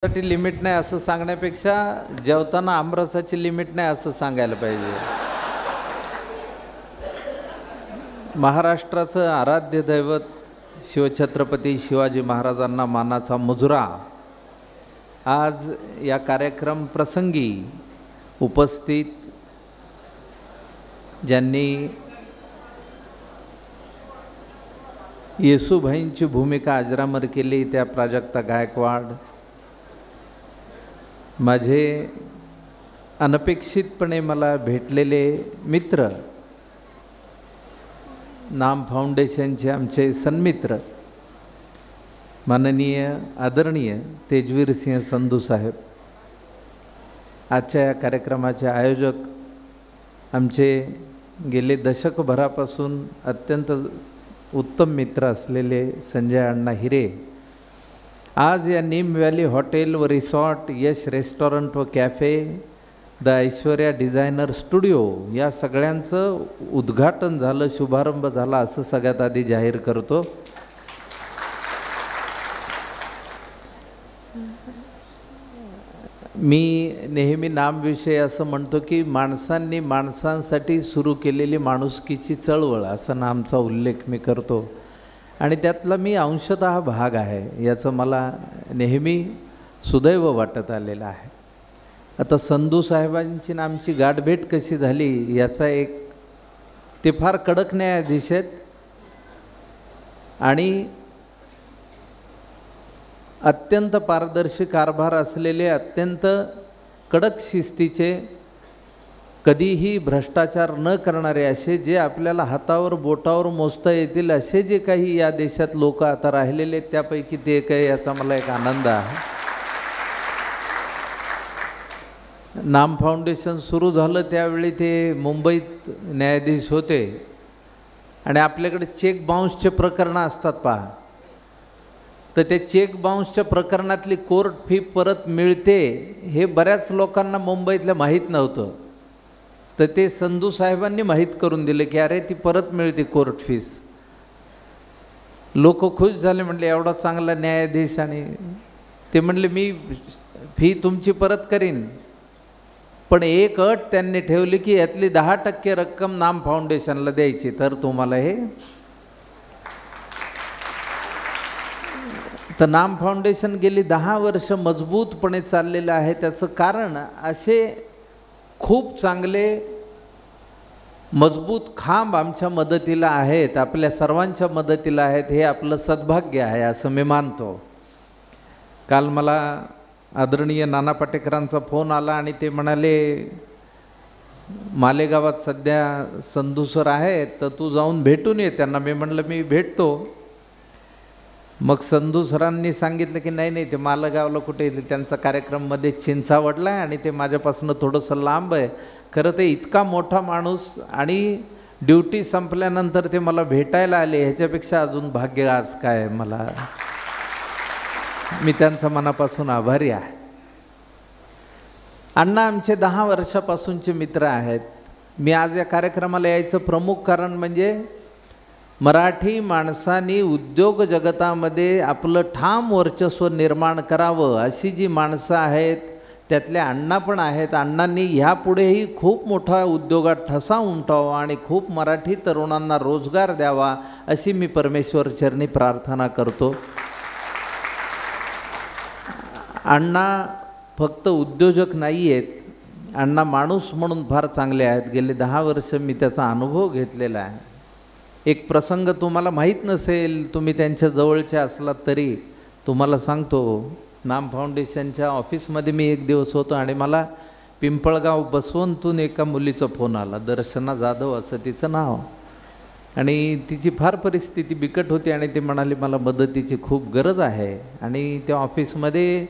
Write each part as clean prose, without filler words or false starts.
साठी लिमिट नाही असं सांगण्यापेक्षा जेवताना आमरसाची लिमिट नाही असं सांगायला पाहिजे. महाराष्ट्राचं आराध्य दैवत शिवछत्रपती शिवाजी महाराजांना मानाचा मुजरा आज या कार्यक्रम प्रसंगी उपस्थित ज्यांनी येसूभाईंची भूमिका अजरामर केली त्या प्राजक्ता गायकवाड, माझे अनपेक्षितपणे मला भेटलेले मित्र, नाम फाउंडेशनचे आमचे सन्मित्र माननीय आदरणीय तेजवीर सिंह संधू साहेब, आजच्या या कार्यक्रमाचे आयोजक आमचे गेले दशकभरापासून अत्यंत उत्तम मित्र असलेले संजय अण्णा हिरे, आज या नीम व्हॅली हॉटेल व रिसॉर्ट, यश रेस्टॉरंट व cafe, the Aishwarya designer studio या सगळ्यांचं उद्घाटन झालं, शुभारंभ झाला असं सगळ्यात आधी जाहीर करतो. मी नेहमी नामविषयी असं म्हणतो की माणसांनी माणसांसाठी सुरू केलेली माणुसकीची चळवळ असा नामचा उल्लेख मी करतो आणि त्यातला मी अंशतः भाग आहे, याचं मला नेहमी सुदैव वाटत आलेलं आहे. आता संधू साहेबांची आमची गाठभेट कशी झाली याचा एक, ते फार कडक न्यायाधीश आहेत आणि अत्यंत पारदर्शी कारभार असलेले, अत्यंत कडक शिस्तीचे, कधीही भ्रष्टाचार न करणारे, असे जे आपल्याला हातावर बोटावर मोजता येतील असे जे काही या देशात लोक आता राहिलेले आहेत त्यापैकी ते एक आहे, याचा मला एक आनंद आहे. नाम फाउंडेशन सुरू झालं त्यावेळी ते मुंबईत न्यायाधीश होते आणि आपल्याकडे चेक बाउन्सचे प्रकरणं असतात पहा, तर ते चेक बाउन्सच्या प्रकरणातली कोर्ट फी परत मिळते हे बऱ्याच लोकांना मुंबईतल्या माहीत नव्हतं. तर ते संधू साहेबांनी माहीत करून दिलं की अरे ती परत मिळते कोर्ट फीस. लोक खुश झाले, म्हणले एवढा चांगला न्यायाधीश, आणि ते म्हणले मी फी तुमची परत करीन, पण एक अट त्यांनी ठेवली की यातली 10% रक्कम नाम फाउंडेशनला द्यायची, तर तुम्हाला हे. तर नाम फाउंडेशन गेली 10 वर्ष मजबूतपणे चाललेलं आहे. त्याचं कारण असे खूप चांगले मजबूत खांब आमच्या मदतीला आहेत, आपल्या सर्वांच्या मदतीला आहेत, हे आपलं सद्भाग्य आहे असं मी मानतो. काल मला आदरणीय नाना पाटेकरांचा फोन आला आणि ते म्हणाले मालेगावात सध्या संधू सर आहेत तर तू जाऊन भेटून ये त्यांना. मी म्हणलं मी भेटतो. मग संधू सरांनी सांगितलं की नाही नाही, ते मालेगावला कुठे येतील, त्यांचा कार्यक्रममध्ये चिंचावडला आहे आणि ते माझ्यापासून थोडंसं लांब आहे. खरं ते इतका मोठा माणूस आणि ड्युटी संपल्यानंतर ते मला भेटायला आले, ह्याच्यापेक्षा अजून भाग्य आज काय मला. मी त्यांचा मनापासून आभारी आहे. अण्णा आमचे 10 वर्षापासूनचे मित्र आहेत. मी आज या कार्यक्रमाला यायचं प्रमुख कारण म्हणजे मराठी माणसांनी उद्योग जगतामध्ये आपलं ठाम वर्चस्व निर्माण करावं अशी जी माणसं आहेत त्यातल्या अण्णा पण आहेत. अण्णांनी ह्यापुढेही खूप मोठा उद्योगात ठसा उमटावा आणि खूप मराठी तरुणांना रोजगार द्यावा अशी मी परमेश्वर चरणी प्रार्थना करतो. अण्णा फक्त उद्योजक नाही आहेत, अण्णा माणूस म्हणून फार चांगले आहेत. गेले 10 वर्ष मी त्याचा अनुभव घेतलेला आहे. एक प्रसंग तुम्हाला माहीत नसेल, तुम्ही त्यांच्या जवळचे असलात तरी तुम्हाला सांगतो. नाम फाउंडेशनच्या ऑफिसमध्ये मी एक दिवस होतो आणि मला पिंपळगाव बसवंतून एका मुलीचा फोन आला, दर्शना जाधव असं तिचं नाव, आणि तिची फार परिस्थिती बिकट होती आणि ते म्हणाले मला मदतीची खूप गरज आहे. आणि त्या ऑफिसमध्ये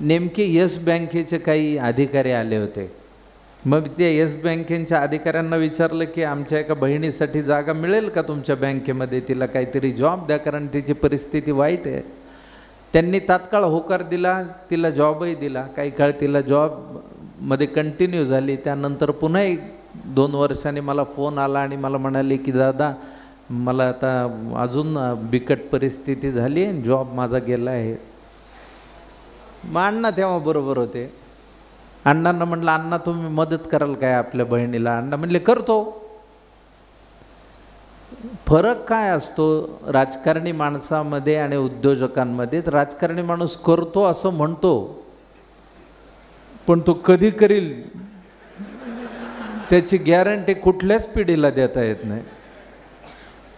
नेमके येस बँकेचे काही अधिकारी आले होते. मग त्या येस बँकेच्या अधिकाऱ्यांना विचारलं की आमच्या एका बहिणीसाठी जागा मिळेल का तुमच्या बँकेमध्ये, तिला काहीतरी जॉब द्या कारण तिची परिस्थिती वाईट आहे. त्यांनी तात्काळ होकार दिला, तिला जॉबही दिला. काही काळ तिला जॉबमध्ये कंटिन्यू झाली. त्यानंतर पुन्हा 2 वर्षांनी मला फोन आला आणि मला म्हणाले की दादा मला आता अजून बिकट परिस्थिती झाली आहे, जॉब माझा गेला आहे. मग अण्णा तेव्हा बरोबर होते. अण्णांना म्हटलं, अण्णा तुम्ही मदत कराल काय आपल्या बहिणीला? अण्णा म्हणले, करतो. फरक काय असतो राजकारणी माणसामध्ये आणि उद्योजकांमध्ये? तर राजकारणी माणूस करतो असं म्हणतो, पण तो कधी करील त्याची गॅरंटी कुठल्याच पिढीला देता येत नाही.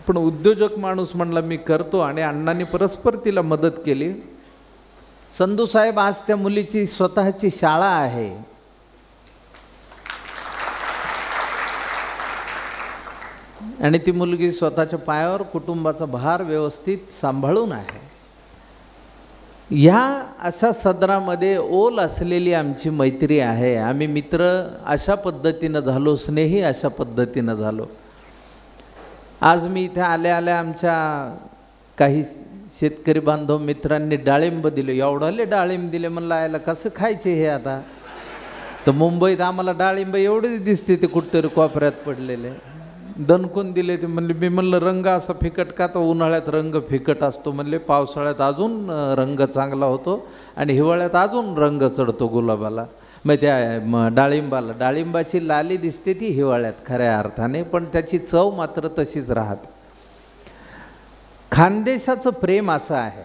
पण उद्योजक माणूस म्हणला मी करतो, आणि अण्णांनी परस्पर तिला मदत केली. संधू साहेब, आज त्या मुलीची स्वतःची शाळा आहे. आणि ती मुलगी स्वतःच्या पायावर कुटुंबाचा भार व्यवस्थित सांभाळून आहे. ह्या अशा सदरामध्ये ओल असलेली आमची मैत्री आहे. आम्ही मित्र अशा पद्धतीनं झालो, स्नेही अशा पद्धतीनं झालो. आज मी इथे आल्या आल्या आमच्या काही शेतकरी बांधव मित्रांनी डाळिंब दिले. एवढाले डाळिंब दिले. म्हणलं आयला कसं खायचे हे आता? तर मुंबईत आम्हाला डाळिंब एवढे दिसते ते कुठतरी कोपऱ्यात पडलेले. दणकून दिले ते. म्हणले, मी म्हणलं रंग असा फिकट का? तर उन्हाळ्यात रंग फिकट असतो म्हणले, पावसाळ्यात अजून रंग चांगला होतो आणि हिवाळ्यात अजून रंग चढतो गुलाबाला, मग त्या डाळिंबाला. डाळिंबाची लाली दिसते ती हिवाळ्यात खऱ्या अर्थाने, पण त्याची चव मात्र तशीच राहते. खानदेशाचं प्रेम असं आहे.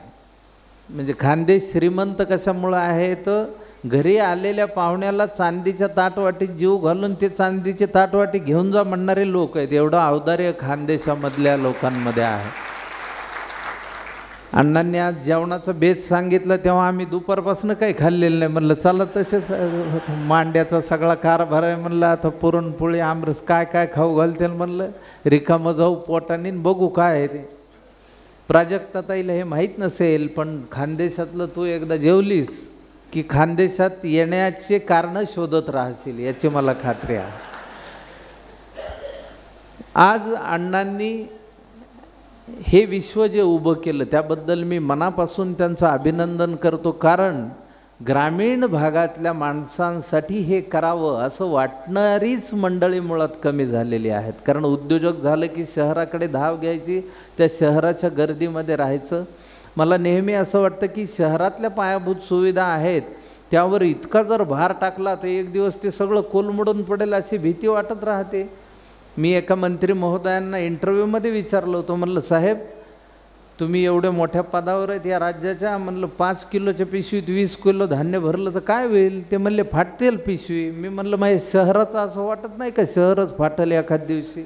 म्हणजे खानदेश श्रीमंत कशामुळं आहे? तर घरी आलेल्या पाहुण्याला चांदीच्या ताटवाटीत जीव घालून ते चांदीची ताटवाटी घेऊन जा म्हणणारे लोक आहेत. एवढं औदार्य खानदेशामधल्या लोकांमध्ये आहे. अण्णांनी आज जेवणाचं बेत सांगितलं तेव्हा आम्ही दुपारपासून काही खाल्लेलं नाही. म्हणलं चला तसेच मांड्याचा सगळा कारभार आहे. म्हणलं आता पुरणपोळी आमरस काय काय खाऊ घालतील. म्हणलं रिकामं जाऊ पोटाने, बघू काय आहे ते. प्राजक्ताताईला हे माहीत नसेल, पण खानदेशातलं तू एकदा जेवलीस की खानदेशात येण्याचे कारण शोधत राहशील, याची मला खात्री आहे. आज अण्णांनी हे विश्व जे उभं केलं त्याबद्दल मी मनापासून त्यांचं अभिनंदन करतो. कारण ग्रामीण भागातल्या माणसांसाठी हे करावं असं वाटणारीच मंडळी मुळात कमी झालेली आहेत. कारण उद्योजक झालं की शहराकडे धाव घ्यायची, त्या शहराच्या गर्दीमध्ये राहायचं. मला नेहमी असं वाटतं की शहरातल्या पायाभूत सुविधा आहेत त्यावर इतका जर भार टाकला तर एक दिवस ते सगळं कोलमडून पडेल अशी भीती वाटत राहते. मी एका मंत्री महोदयांना इंटरव्ह्यूमध्ये विचारलं होतं, म्हणलं साहेब तुम्ही एवढ्या मोठ्या पदावर आहेत या राज्याच्या, म्हणलं 5 किलोच्या पिशवीत 20 किलो धान्य भरलं तर काय होईल? ते म्हणले फाटेल पिशवी. मी म्हणलं माझ्या शहराचं असं वाटत नाही का शहरच फाटेल एखाद दिवशी,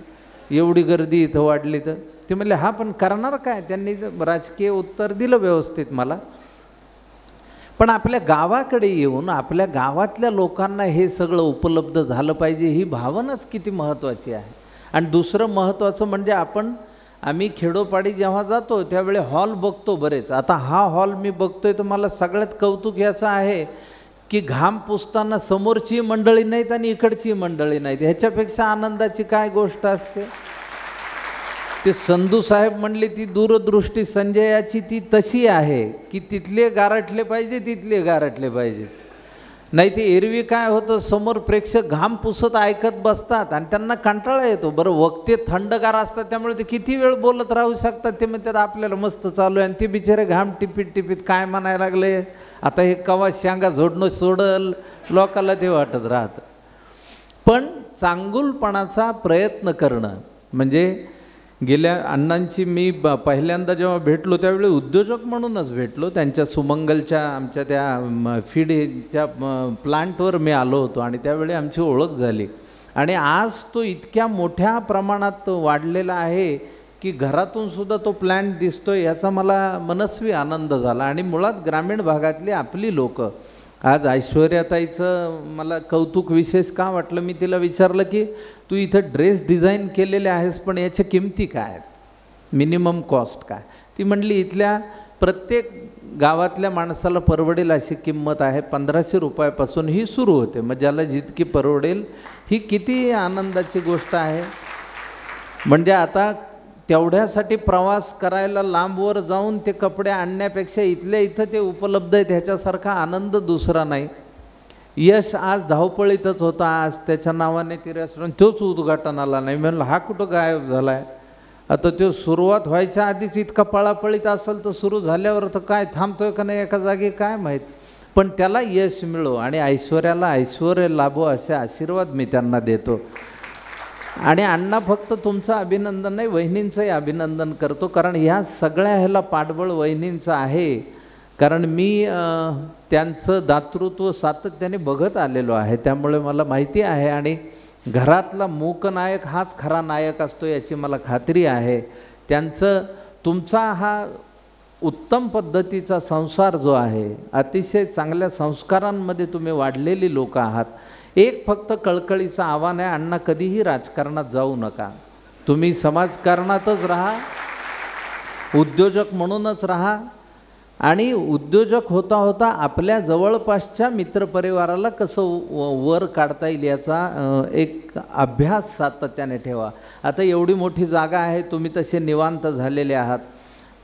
एवढी गर्दी इथं वाढली तर? ते म्हणले हा पण करणार काय? त्यांनी राजकीय उत्तर दिलं व्यवस्थित मला. पण आपल्या गावाकडे येऊन आपल्या गावातल्या लोकांना हे सगळं उपलब्ध झालं पाहिजे, ही भावनाच किती महत्त्वाची आहे. आणि दुसरं महत्त्वाचं म्हणजे आम्ही खेडोपाडी जेव्हा जातो त्यावेळी हॉल बघतो बरेच. आता हा हॉल मी बघतोय तर मला सगळ्यात कौतुक याचं आहे की घाम पुसताना समोरची मंडळी नाहीत आणि इकडची मंडळी नाहीत. ह्याच्यापेक्षा आनंदाची काय गोष्ट असते? ते संधू साहेब म्हणले ती दूरदृष्टी संजयाची ती तशी आहे की तिथले गारठले पाहिजे, तिथले गारठले पाहिजे. नाही ते एरवी काय होतं, समोर प्रेक्षक घाम पुसत ऐकत बसतात आणि त्यांना कंटाळा येतो. बरं वक्ते थंडगार असतात त्यामुळे ते किती वेळ बोलत राहू शकतात. ते म्हणतात आपल्याला मस्त चालू आहे, आणि ते बिचारे घाम टिपीत टिपीत काय म्हणायला लागले, आता हे कवा शांगा झोडणं सोडल, लोकाला ते वाटत राहतं. पण चांगुलपणाचा प्रयत्न करणं म्हणजे गेल्या अण्णांची मी पहिल्यांदा जेव्हा भेटलो त्यावेळी उद्योजक म्हणूनच भेटलो. त्यांच्या सुमंगलच्या आमच्या त्या फीडच्या प्लांटवर मी आलो होतो आणि त्यावेळी आमची ओळख झाली. आणि आज तो इतक्या मोठ्या प्रमाणात वाढलेला आहे की घरातून सुद्धा तो प्लांट दिसतोय, याचा मला मनस्वी आनंद झाला. आणि मुळात ग्रामीण भागातली आपली लोक, आज ऐश्वर्याताईचं मला कौतुक विशेष का वाटलं, मी तिला विचारलं की तू इथं ड्रेस डिझाईन केलेले आहेस पण याच्या किमती काय आहेत, मिनिमम कॉस्ट काय? ती म्हणली इथल्या प्रत्येक गावातल्या माणसाला परवडेल अशी किंमत आहे, 1500 रुपयापासून ही सुरू होते. मग ज्याला जितकी परवडेल. ही किती आनंदाची गोष्ट आहे. म्हणजे आता तेवढ्यासाठी प्रवास करायला लांबवर जाऊन ते कपडे आणण्यापेक्षा इथल्या इथं ते उपलब्ध आहेत, ह्याच्यासारखा आनंद दुसरा नाही. यश आज धावपळीतच होता. आज त्याच्या नावाने ती रेस्टॉरंट, तोच उद्घाटनाला नाही. म्हणलं हा कुठं गायब झाला आहे? आता तो सुरुवात व्हायच्या आधीच इतका पळापळीत असेल तर सुरू झाल्यावर तर काय थांबतोय का नाही एका जागी काय माहीत. पण त्याला यश मिळो आणि ऐश्वर्याला ऐश्वर्य लाभो असे आशीर्वाद मी त्यांना देतो. आणि अण्णा फक्त तुमचं अभिनंदन नाही, वहिनींचंही अभिनंदन करतो, कारण ह्या सगळ्या ह्याला पाठबळ वहिनींचं आहे. कारण मी त्यांचं दातृत्व सातत्याने बघत आलेलो आहे, त्यामुळे मला माहिती आहे. आणि घरातला मूकनायक हाच खरा नायक असतो याची मला खात्री आहे. त्यांचं तुमचा हा उत्तम पद्धतीचा संसार जो आहे, अतिशय चांगल्या संस्कारांमध्ये तुम्ही वाढलेली लोक आहात. एक फक्त कळकळीचं आव्हान आहे, अण्णा कधीही राजकारणात जाऊ नका. तुम्ही समाजकारणातच राहा, उद्योजक म्हणूनच राहा. आणि उद्योजक होता होता आपल्या जवळपासच्या मित्रपरिवाराला कसं वर काढता येईल याचा एक अभ्यास सातत्याने ठेवा. आता एवढी मोठी जागा आहे, तुम्ही तसे निवांत झालेले आहात,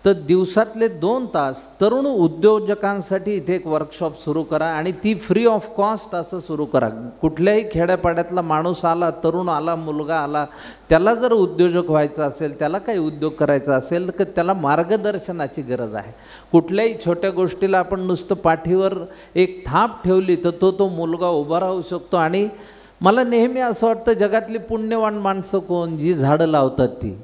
तर दिवसातले 2 तास तरुण उद्योजकांसाठी इथे एक वर्कशॉप सुरू करा आणि ती फ्री ऑफ कॉस्ट असं सुरू करा. कुठल्याही खेड्यापाड्यातला माणूस आला, तरुण आला, मुलगा आला, त्याला जर उद्योजक व्हायचं असेल, त्याला काही उद्योग करायचा असेल, तर त्याला मार्गदर्शनाची गरज आहे. कुठल्याही छोट्या गोष्टीला आपण नुसतं पाठीवर एक थाप ठेवली तर तो मुलगा उभा राहू शकतो. आणि मला नेहमी असं वाटतं, जगातली पुण्यवान माणसं कोण? जी झाडं लावतात ती.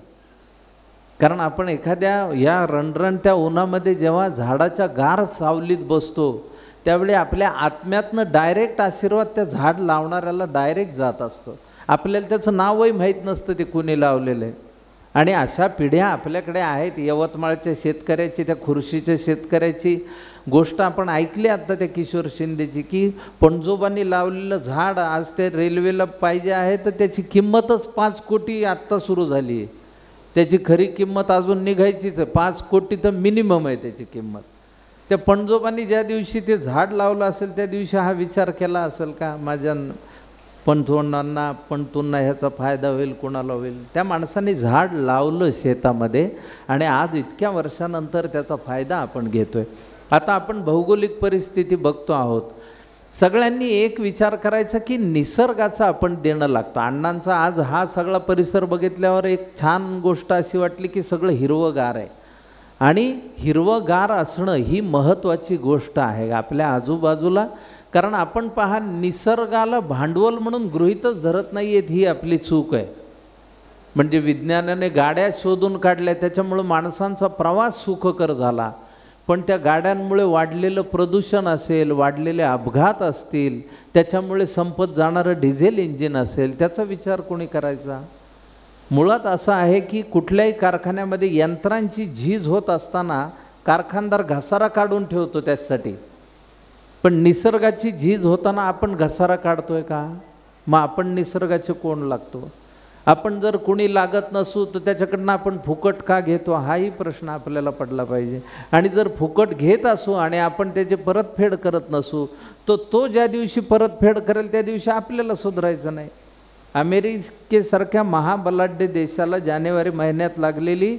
कारण आपण एखाद्या या रणरणत्या उन्हामध्ये जेव्हा झाडाच्या गार सावलीत बसतो, त्यावेळी आपल्या आत्म्यातनं डायरेक्ट आशीर्वाद त्या झाड लावणाऱ्याला डायरेक्ट जात असतो. आपल्याला त्याचं नावही माहीत नसतं ते कुणी लावलेलं आहे. आणि अशा पिढ्या आपल्याकडे आहेत. यवतमाळच्या शेतकऱ्याची, त्या खुर्शीच्या शेतकऱ्याची गोष्ट आपण ऐकली आत्ता त्या किशोर शिंदेची, की पणजोबांनी लावलेलं झाड आज ते रेल्वेला पाहिजे आहे, तर त्याची किंमतच 5 कोटी आत्ता सुरू झाली आहे. त्याची खरी किंमत अजून निघायचीच आहे. 5 कोटी तर मिनिमम आहे त्याची किंमत. त्या पणजोबांनी ज्या दिवशी ते झाड लावलं असेल त्या दिवशी हा विचार केला असेल का, माझ्या पणतोंडांना पणतूंना ह्याचा फायदा होईल, कोणाला होईल? त्या माणसाने झाड लावलं शेतामध्ये आणि आज इतक्या वर्षानंतर त्याचा फायदा आपण घेतोय. आता आपण भौगोलिक परिस्थिती बघतो आहोत. सगळ्यांनी एक विचार करायचा की निसर्गाचं आपण देणं लागतं. अण्णांचा आज हा सगळा परिसर बघितल्यावर एक छान गोष्ट अशी वाटली की सगळं हिरवंगार आहे. आणि हिरवंगार असणं ही महत्त्वाची गोष्ट आहे आपल्या आजूबाजूला. कारण आपण पहा, निसर्गाला भांडवल म्हणून गृहीतच धरत नाही आहेत, ही आपली चूक आहे. म्हणजे विज्ञानाने गाड्या शोधून काढल्या, त्याच्यामुळे माणसांचा प्रवास सुखकर झाला. पण त्या गाड्यांमुळे वाढलेलं प्रदूषण असेल, वाढलेले अपघात असतील, त्याच्यामुळे संपत जाणारं डिझेल इंजिन असेल, त्याचा विचार कोणी करायचा? मुळात असं आहे की कुठल्याही कारखान्यामध्ये यंत्रांची झीज होत असताना कारखानदार घसारा काढून ठेवतो त्यासाठी. पण निसर्गाची झीज होताना आपण घसारा काढतोय का? मग आपण निसर्गाचे कोण लागतो? आपण जर कोणी लागत नसू तर त्याच्याकडनं आपण फुकट का घेतो, हाही प्रश्न आपल्याला पडला पाहिजे. आणि जर फुकट घेत असू आणि आपण त्याची परतफेड करत नसू, तर तो ज्या दिवशी परतफेड करेल त्या दिवशी आपल्याला सुधारायचं नाही. अमेरिकेसारख्या महाबलाढ्य देशाला जानेवारी महिन्यात लागलेली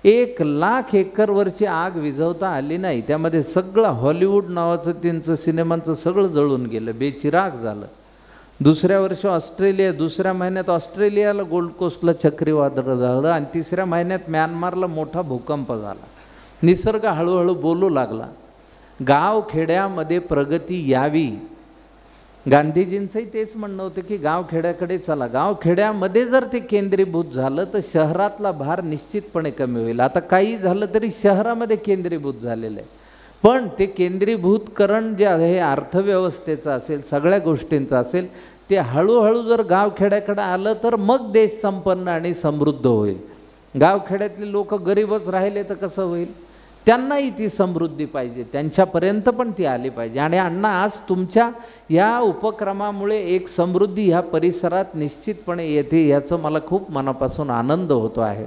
1,00,000 एकरवरची आग विझवता आली नाही. त्यामध्ये सगळं हॉलिवूड नावाचं त्यांचं सिनेमांचं सगळं जळून गेलं, बेचिराग झालं. दुसऱ्या वर्षी ऑस्ट्रेलिया, दुसऱ्या महिन्यात ऑस्ट्रेलियाला गोल्ड कोस्टला चक्रीवादळ झालं आणि तिसऱ्या महिन्यात म्यानमारला मोठा भूकंप झाला. निसर्ग हळूहळू बोलू लागला. गाव खेड्यामध्ये प्रगती यावी. गांधीजींचंही तेच म्हणणं होतं की गाव खेड्याकडे चला. गाव खेड्यामध्ये जर ते केंद्रीभूत झालं तर शहरातला भार निश्चितपणे कमी होईल. आता काही झालं तरी शहरामध्ये केंद्रीभूत झालेलं आहे, पण ते केंद्रीभूतकरण जे आहे अर्थव्यवस्थेचं असेल, सगळ्या गोष्टींचं असेल, ते हळूहळू जर गावखेड्याकडे आलं तर मग देश संपन्न आणि समृद्ध होईल. गावखेड्यातले लोक गरीबच राहिले तर कसं होईल? त्यांनाही ती समृद्धी पाहिजे, त्यांच्यापर्यंत पण ती आली पाहिजे. आणि अण्णा, आज तुमच्या या उपक्रमामुळे एक समृद्धी ह्या परिसरात निश्चितपणे येते, याचं मला खूप मनापासून आनंद होतो आहे.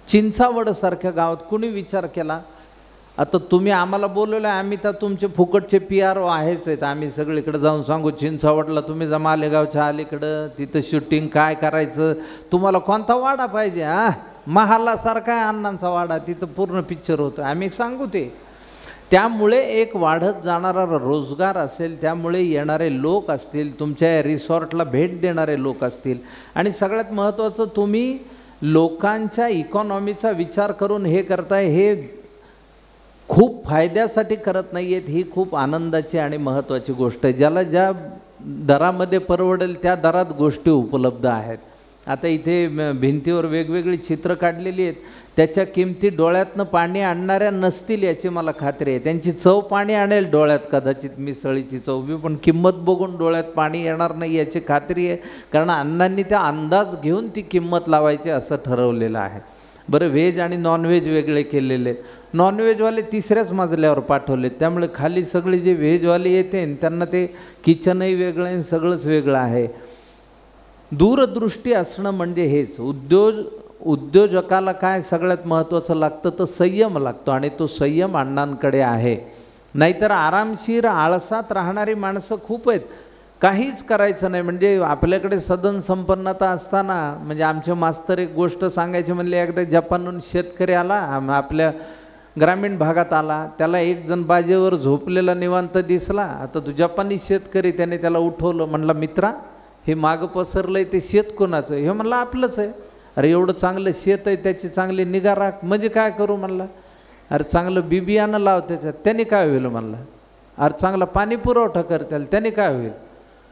चिंचावडसारख्या गावात कुणी विचार केला? आता तुम्ही आम्हाला बोलवलं, आम्ही तर तुमचे फुकटचे PRO आहेच आहेत. आम्ही सगळीकडे जाऊन सांगू, चिंचावडला तुम्ही जा, मालेगावच्या अलीकडं तिथं शूटिंग काय करायचं, तुम्हाला कोणता वाडा पाहिजे? महालासारखा आहे अण्णांचा वाडा, तिथं पूर्ण पिक्चर होतं, आम्ही सांगू ते. त्यामुळे एक वाढत जाणारा रोजगार असेल, त्यामुळे येणारे लोक असतील, तुमच्या रिसॉर्टला भेट देणारे लोक असतील. आणि सगळ्यात महत्त्वाचं, तुम्ही लोकांच्या इकॉनॉमीचा विचार करून हे करताय, हे खूप फायद्यासाठी करत नाही आहेत, ही खूप आनंदाची आणि महत्त्वाची गोष्ट आहे. ज्याला ज्या दरामध्ये परवडेल त्या दरात गोष्टी उपलब्ध आहेत. आता इथे भिंतीवर वेगवेगळी चित्र काढलेली आहेत, त्याच्या किमती डोळ्यातनं पाणी आणणाऱ्या नसतील याची मला खात्री आहे. त्यांची चव पाणी आणेल डोळ्यात कदाचित, मिसळीची चव बी, पण किंमत बघून डोळ्यात पाणी येणार नाही याची खात्री आहे, कारण अण्णांनी त्या अंदाज घेऊन ती किंमत लावायची असं ठरवलेलं आहे. बरं, व्हेज आणि नॉनव्हेज वेगळे केलेले. नॉनव्हेजवाले तिसऱ्याच मजल्यावर पाठवलेत, त्यामुळे खाली सगळे जे व्हेजवाले येते त्यांना ते किचनही वेगळं आहे, सगळंच वेगळं आहे. दूरदृष्टी असणं म्हणजे हेच. उद्योजकाला काय सगळ्यात महत्त्वाचं लागतं तर संयम लागतो, आणि तो संयम अण्णांकडे आहे. नाहीतर आरामशीर आळसात राहणारी माणसं खूप आहेत, काहीच करायचं नाही. म्हणजे आपल्याकडे सदन संपन्नता असताना, म्हणजे आमचे मास्तर एक गोष्ट सांगायचे म्हणले, एकदा जपानहून शेतकरी आला, आपल्या ग्रामीण भागात आला, त्याला एक जण बाजेवर झोपलेला निवांत दिसला. आता तो जपानी शेतकरी, त्याने त्याला उठवलं, म्हणला मित्रा हे मागं पसरलंय ते शेत कोणाचं? हे म्हणलं आपलंच आहे. अरे एवढं चांगलं शेत आहे, त्याची चांगली निगा राख. म्हणजे काय करू म्हणला? अरे चांगलं बिबियानं लाव त्याच्यात, त्याने काय होईल म्हणला? अरे चांगला पाणी पुरवठा कर त्याला, त्याने काय होईल?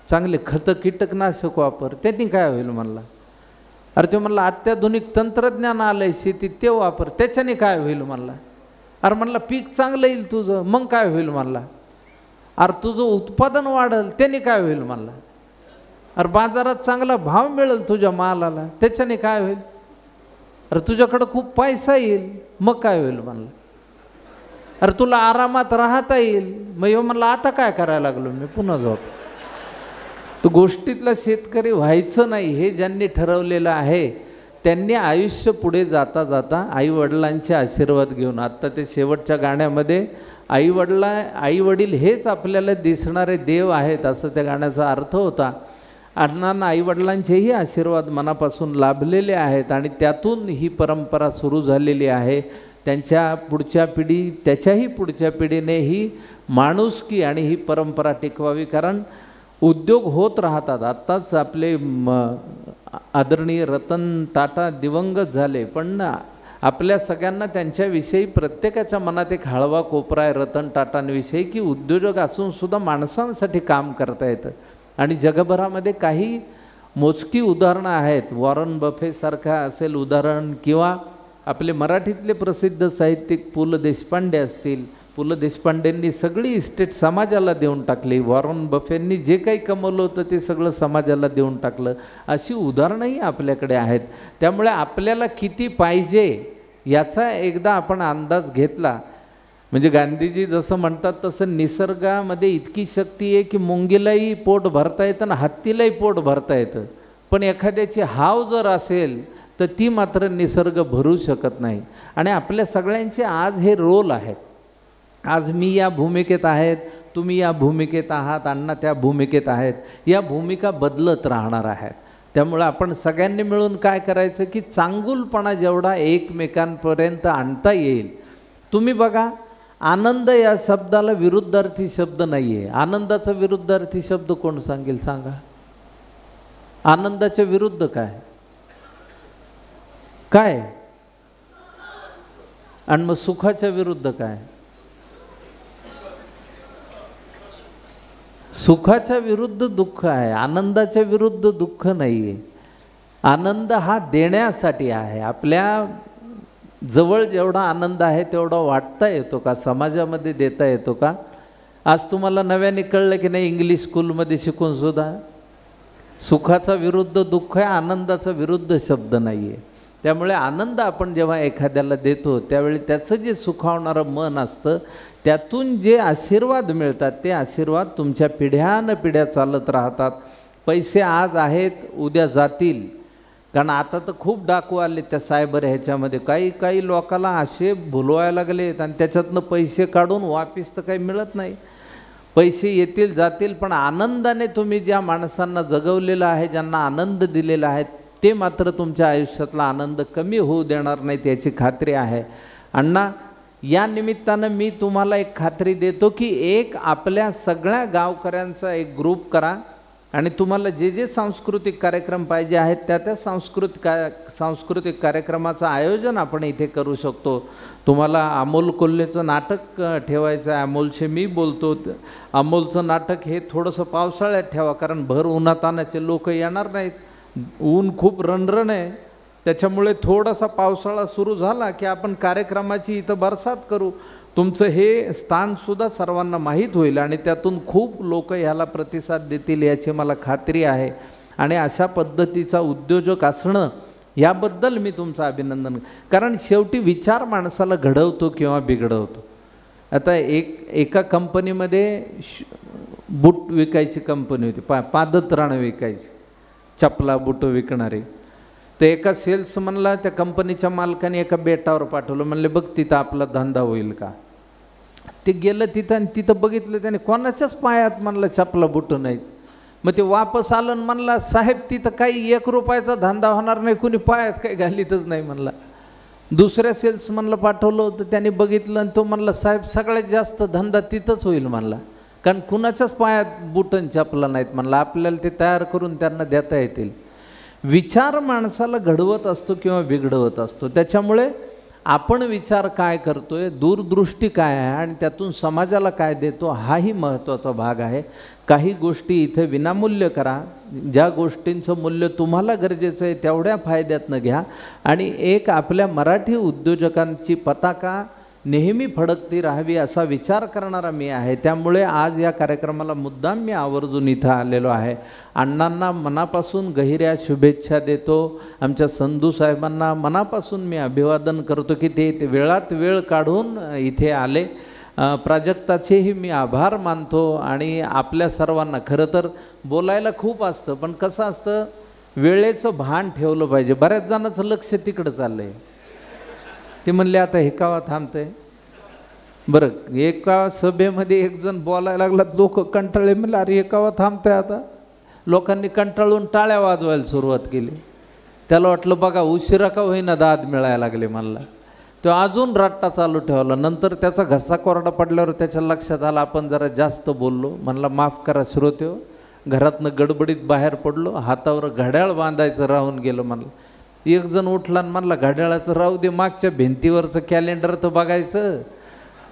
चांगले खतं कीटकनाशक वापर, त्याने काय होईल म्हणला? अरे ते म्हणला अत्याधुनिक तंत्रज्ञान आलंय शेतीत, ते वापर, त्याच्याने काय होईल म्हणला? अरे म्हणला पीक चांगलं येईल तुझं, मग काय होईल म्हणला? अरे तुझं उत्पादन वाढेल, त्याने काय होईल म्हणला? अरे बाजारात चांगला भाव मिळेल तुझ्या मालाला, त्याच्याने काय होईल? अरे तुझ्याकडं खूप पैसा येईल, मग काय होईल म्हणला? अरे तुला आरामात राहता येईल. मग हे म्हणला आता काय करायला लागलो मी, पुन्हा जाऊ. तो गोष्टीतला शेतकरी व्हायचं नाही हे ज्यांनी ठरवलेलं आहे, त्यांनी आयुष्य पुढे जाता जाता आईवडिलांचे आशीर्वाद घेऊन, आत्ता ते शेवटच्या गाण्यामध्ये आईवडील हेच आपल्याला दिसणारे देव आहेत असं त्या गाण्याचा अर्थ होता. अण्णांना आईवडिलांचेही आशीर्वाद मनापासून लाभलेले आहेत, आणि त्यातून ही परंपरा सुरू झालेली आहे. त्यांच्या पुढच्या पिढी, त्याच्याही पुढच्या पिढीने ही माणुसकी आणि ही परंपरा टिकवावी, कारण उद्योग होत राहतात. आत्ताच आपले आदरणीय रतन टाटा दिवंगत झाले, पण आपल्या सगळ्यांना त्यांच्याविषयी प्रत्येकाच्या मनात एक हळवा कोपरा आहे रतन टाटांविषयी, की उद्योजक असून सुद्धा माणसांसाठी काम करता येतं. आणि जगभरामध्ये काही मोजकी उदाहरणं आहेत. वॉरन बफेसारखा असेल उदाहरण, किंवा आपले मराठीतले प्रसिद्ध साहित्यिक पु ल देशपांडे असतील. पु ल देशपांडेंनी सगळी इस्टेट समाजाला देऊन टाकली. वॉरन बफेंनी जे काही कमवलं होतं ते सगळं समाजाला देऊन टाकलं. अशी उदाहरणंही आपल्याकडे आहेत. त्यामुळे आपल्याला किती पाहिजे याचा एकदा आपण अंदाज घेतला, म्हणजे गांधीजी जसं म्हणतात तसं निसर्गामध्ये इतकी शक्ती आहे की मुंगीलाही पोट भरता येतं आणि हत्तीलाही पोट भरता येतं, पण एखाद्याची हाव जर असेल तर ती मात्र निसर्ग भरू शकत नाही. आणि आपल्या सगळ्यांचे आज हे रोल आहेत. आज मी या भूमिकेत आहेत, तुम्ही या भूमिकेत आहात, अण्णा त्या भूमिकेत आहेत. या भूमिका बदलत राहणार आहेत. त्यामुळे आपण सगळ्यांनी मिळून काय करायचं की चांगुलपणा जेवढा एकमेकांपर्यंत आणता येईल. तुम्ही बघा, आनंद या शब्दाला विरुद्धार्थी शब्द नाही आहे. आनंदाचा विरुद्धार्थी शब्द कोण सांगेल सांगा? आनंदाच्या विरुद्ध काय काय? आणि मग सुखाच्या विरुद्ध काय? सुखाच्या विरुद्ध दुःख आहे, आनंदाच्या विरुद्ध दुःख नाही आहे. आनंद हा देण्यासाठी आहे. आपल्या जवळ जेवढा आनंद आहे तेवढा वाटता येतो का? समाजामध्ये देता येतो का? आज तुम्हाला नव्याने कळलं की नाही, इंग्लिश स्कूलमध्ये शिकून सुद्धा सुखाचा विरुद्ध दुःख आहे, आनंदाचा विरुद्ध शब्द नाही आहे. त्यामुळे आनंद आपण जेव्हा एखाद्याला देतो त्यावेळी त्याचं जे सुखावणारं मन असतं, त्यातून जे आशीर्वाद मिळतात ते आशीर्वाद तुमच्या पिढ्यानपिढ्या चालत राहतात. पैसे आज आहेत उद्या जातील, कारण आता तर खूप डाकू आले त्या सायबर ह्याच्यामध्ये. काही लोकांना असे भुलवायला लागलेत आणि त्याच्यातनं पैसे काढून वापिस तर काही मिळत नाही. पैसे येतील जातील, पण आनंदाने तुम्ही ज्या माणसांना जगवलेलं आहे, ज्यांना आनंद दिलेला आहे, ते मात्र तुमच्या आयुष्यातला आनंद कमी होऊ देणार नाहीत याची खात्री आहे. अण्णा, या निमित्तानं मी तुम्हाला एक खात्री देतो की एक आपल्या सगळ्या गावकऱ्यांचा एक ग्रुप करा आणि तुम्हाला जे जे सांस्कृतिक कार्यक्रम पाहिजे आहेत त्या सांस्कृतिक कार्यक्रमाचं आयोजन आपण इथे करू शकतो. तुम्हाला अमोल कोल्हेचं नाटक ठेवायचं आहे, अमोलचे मी बोलतो. अमोलचं नाटक हे थोडंसं पावसाळ्यात ठेवा, कारण भर उन्हातानाचे लोक येणार नाहीत. ऊन खूप रणरण आहे, त्याच्यामुळे थोडासा पावसाळा सुरू झाला की आपण कार्यक्रमाची इथं बरसात करू. तुमचं हे स्थानसुद्धा सर्वांना माहीत होईल आणि त्यातून खूप लोक ह्याला प्रतिसाद देतील याची मला खात्री आहे. आणि अशा पद्धतीचा उद्योजक असणं याबद्दल मी तुमचं अभिनंदन, कारण शेवटी विचार माणसाला घडवतो किंवा बिघडवतो. आता एका कंपनीमध्ये बूट विकायची कंपनी होती, पादत्राणं विकायची, चपला बुटं विकणारी. ते एका सेल्समनला त्या कंपनीच्या मालकाने एका बेटावर पाठवलं, म्हणले बघ तिथं आपला धंदा होईल का. ते गेलं तिथं आणि तिथं बघितलं त्याने कोणाच्याच पायात म्हणलं चपला बुटं नाहीत. मग ते वापस आलं आणि म्हणला साहेब तिथं काही 1 रुपयाचा धंदा होणार नाही, कुणी पायात काही घालीतच नाही म्हणला. दुसऱ्या सेल्समनला पाठवलं होतं, त्याने बघितलं आणि तो म्हणला साहेब सगळ्यात जास्त धंदा तिथंच होईल म्हणला, कारण कुणाच्याच पायात बुटन चपला नाहीत म्हणला, आपल्याला ते तयार करून त्यांना देता येतील. विचार माणसाला घडवत असतो किंवा बिघडवत असतो. त्याच्यामुळे आपण विचार काय करतोय, दूरदृष्टी काय आहे आणि त्यातून समाजाला काय देतो, हाही महत्त्वाचा भाग आहे. काही गोष्टी इथे विनामूल्य करा, ज्या गोष्टींचं मूल्य तुम्हाला गरजेचं आहे तेवढ्या फायद्यातनं घ्या. आणि एक आपल्या मराठी उद्योजकांची पताका नेहमी फडकती राहावी असा विचार करणारा मी आहे. त्यामुळे आज या कार्यक्रमाला मुद्दाम मी आवर्जून इथं आलेलो आहे. अण्णांना मनापासून गहिऱ्या शुभेच्छा देतो. आमच्या संधू साहेबांना मनापासून मी अभिवादन करतो की ते वेळात वेळ काढून इथे आले. प्राजक्ताचेही मी आभार मानतो. आणि आपल्या सर्वांना खरं तर बोलायला खूप असतं, पण कसं असतं वेळेचं भान ठेवलं पाहिजे. बऱ्याच जणांचं लक्ष तिकडं चाललं आहे. ते म्हणले आता हे कावा थांबतंय. बरं, एका सभेमध्ये एक जण बोलायला लागला, लोक कंटाळले, म्हणले अरे हे कावा थांबतंय. आता लोकांनी कंटाळून टाळ्या वाजवायला सुरुवात केली. त्याला वाटलं बघा उशिरा का होईना दाद मिळायला लागले मला. तो अजून रट्टा चालू ठेवला. नंतर त्याचा घसा कोरडा पडल्यावर त्याच्या लक्षात आलं आपण जरा जास्त बोललो. म्हणला माफ करा श्रोतेहो, घरातनं गडबडीत बाहेर पडलो, हातावर घड्याळ बांधायचं राहून गेलं म्हणलं. एक जण उठला आणि म्हणला घड्याळाचं राहू दे, मागच्या भिंतीवरचं कॅलेंडर तर बघायचं.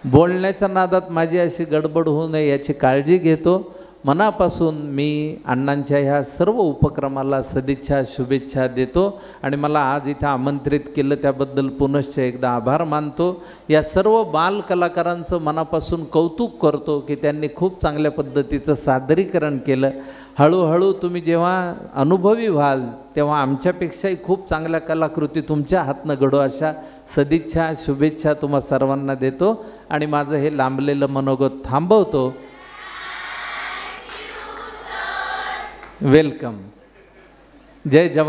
बोलण्याच्या नादात माझी अशी गडबड होऊ नये याची काळजी घेतो. मनापासून मी अण्णांच्या ह्या सर्व उपक्रमाला सदिच्छा शुभेच्छा देतो. आणि मला आज इथं आमंत्रित केलं त्याबद्दल पुनश्च एकदा आभार मानतो. या सर्व बालकलाकारांचं मनापासून कौतुक करतो की त्यांनी खूप चांगल्या पद्धतीचं सादरीकरण केलं. हळूहळू तुम्ही जेव्हा अनुभवी व्हाल तेव्हा आमच्यापेक्षाही खूप चांगल्या कलाकृती तुमच्या हातनं घडो अशा सदिच्छा शुभेच्छा तुम्हा सर्वांना देतो. आणि माझं हे लांबलेलं मनोगत थांबवतो. वेलकम. जय जवान.